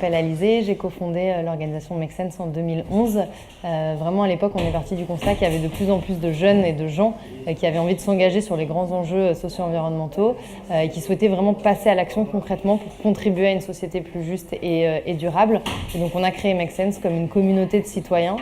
m'appelle Alizée, j'ai cofondé l'organisation Make Sense en 2011. Vraiment à l'époque, on est parti du constat qu'il y avait de plus en plus de jeunes et de gens qui avaient envie de s'engager sur les grands enjeux socio-environnementaux et qui souhaitaient vraiment passer à l'action concrètement pour contribuer à une société plus juste et durable. Et donc on a créé Make Sense comme une communauté de citoyens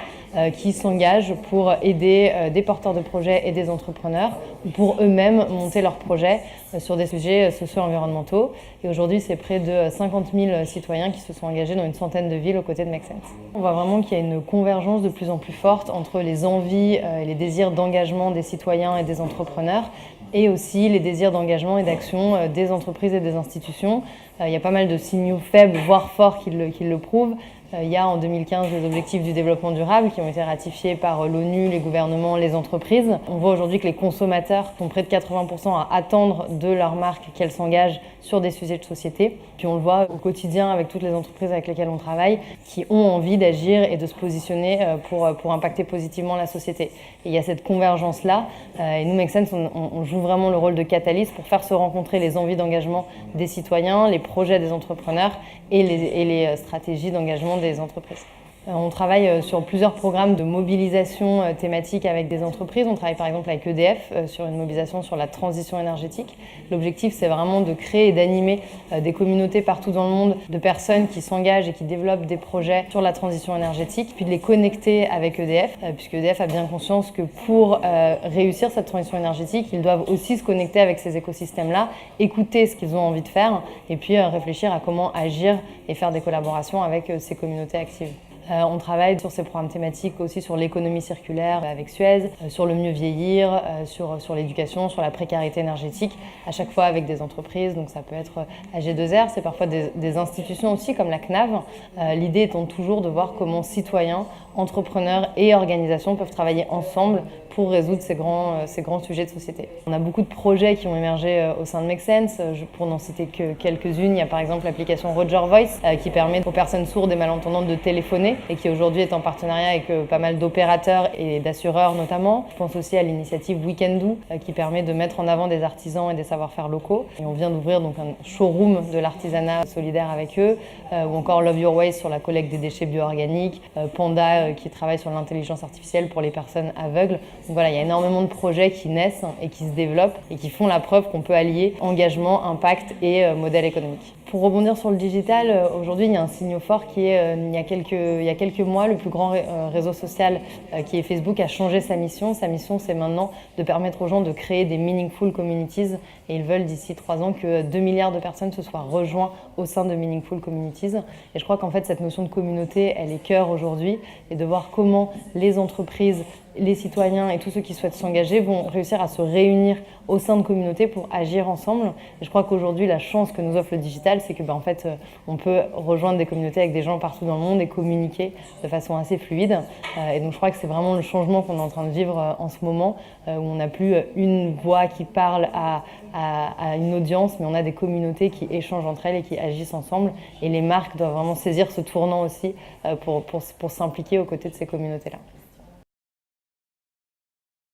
qui s'engagent pour aider des porteurs de projets et des entrepreneurs ou pour eux-mêmes monter leurs projets sur des sujets socio-environnementaux. Et aujourd'hui, c'est près de 50 000 citoyens qui se sont engagés dans une centaine de villes aux côtés de Make Sense. On voit vraiment qu'il y a une convergence de plus en plus forte entre les envies et les désirs d'engagement des citoyens et des entrepreneurs et aussi les désirs d'engagement et d'action des entreprises et des institutions. Il y a pas mal de signaux faibles, voire forts, qui le prouvent. Il y a en 2015 les objectifs du développement durable qui ont été ratifiés par l'ONU, les gouvernements, les entreprises. On voit aujourd'hui que les consommateurs sont près de 80% à attendre de leur marque qu'elle s'engage sur des sujets de société. Puis on le voit au quotidien avec toutes les entreprises avec lesquelles on travaille qui ont envie d'agir et de se positionner pour impacter positivement la société. Et il y a cette convergence-là. Et nous, Make Sense, on joue vraiment le rôle de catalyse pour faire se rencontrer les envies d'engagement des citoyens, les projets des entrepreneurs et les stratégies d'engagement des entreprises. On travaille sur plusieurs programmes de mobilisation thématique avec des entreprises. On travaille par exemple avec EDF sur une mobilisation sur la transition énergétique. L'objectif, c'est vraiment de créer et d'animer des communautés partout dans le monde de personnes qui s'engagent et qui développent des projets sur la transition énergétique, puis de les connecter avec EDF, puisque EDF a bien conscience que pour réussir cette transition énergétique, ils doivent aussi se connecter avec ces écosystèmes-là, écouter ce qu'ils ont envie de faire et puis réfléchir à comment agir et faire des collaborations avec ces communautés actives. On travaille sur ces programmes thématiques aussi sur l'économie circulaire avec Suez, sur le mieux vieillir, sur l'éducation, sur la précarité énergétique, à chaque fois avec des entreprises. Donc ça peut être AG2R, c'est parfois des institutions aussi comme la CNAV. L'idée étant toujours de voir comment citoyens, entrepreneurs et organisations peuvent travailler ensemble pour résoudre ces grands sujets de société. On a beaucoup de projets qui ont émergé au sein de Make Sense. Pour n'en citer que quelques-unes, il y a par exemple l'application Roger Voice qui permet aux personnes sourdes et malentendantes de téléphoner et qui aujourd'hui est en partenariat avec pas mal d'opérateurs et d'assureurs notamment. Je pense aussi à l'initiative Weekendoo qui permet de mettre en avant des artisans et des savoir-faire locaux. Et on vient d'ouvrir donc un showroom de l'artisanat solidaire avec eux, ou encore Love Your Waste sur la collecte des déchets bio-organiques, Panda qui travaille sur l'intelligence artificielle pour les personnes aveugles. Donc voilà, il y a énormément de projets qui naissent et qui se développent et qui font la preuve qu'on peut allier engagement, impact et modèle économique. Pour rebondir sur le digital, aujourd'hui il y a un signe fort qui est il y a quelques mois, le plus grand réseau social qui est Facebook a changé sa mission. Sa mission, c'est maintenant de permettre aux gens de créer des meaningful communities et ils veulent d'ici 3 ans que 2 milliards de personnes se soient rejoints au sein de meaningful communities. Et je crois qu'en fait cette notion de communauté, elle est cœur aujourd'hui et de voir comment les entreprises, les citoyens et tous ceux qui souhaitent s'engager vont réussir à se réunir au sein de communautés pour agir ensemble. Et je crois qu'aujourd'hui, la chance que nous offre le digital, c'est que en fait, on peut rejoindre des communautés avec des gens partout dans le monde et communiquer de façon assez fluide. Et donc je crois que c'est vraiment le changement qu'on est en train de vivre en ce moment, où on n'a plus une voix qui parle à une audience, mais on a des communautés qui échangent entre elles et qui agissent ensemble. Et les marques doivent vraiment saisir ce tournant aussi pour s'impliquer aux côtés de ces communautés-là.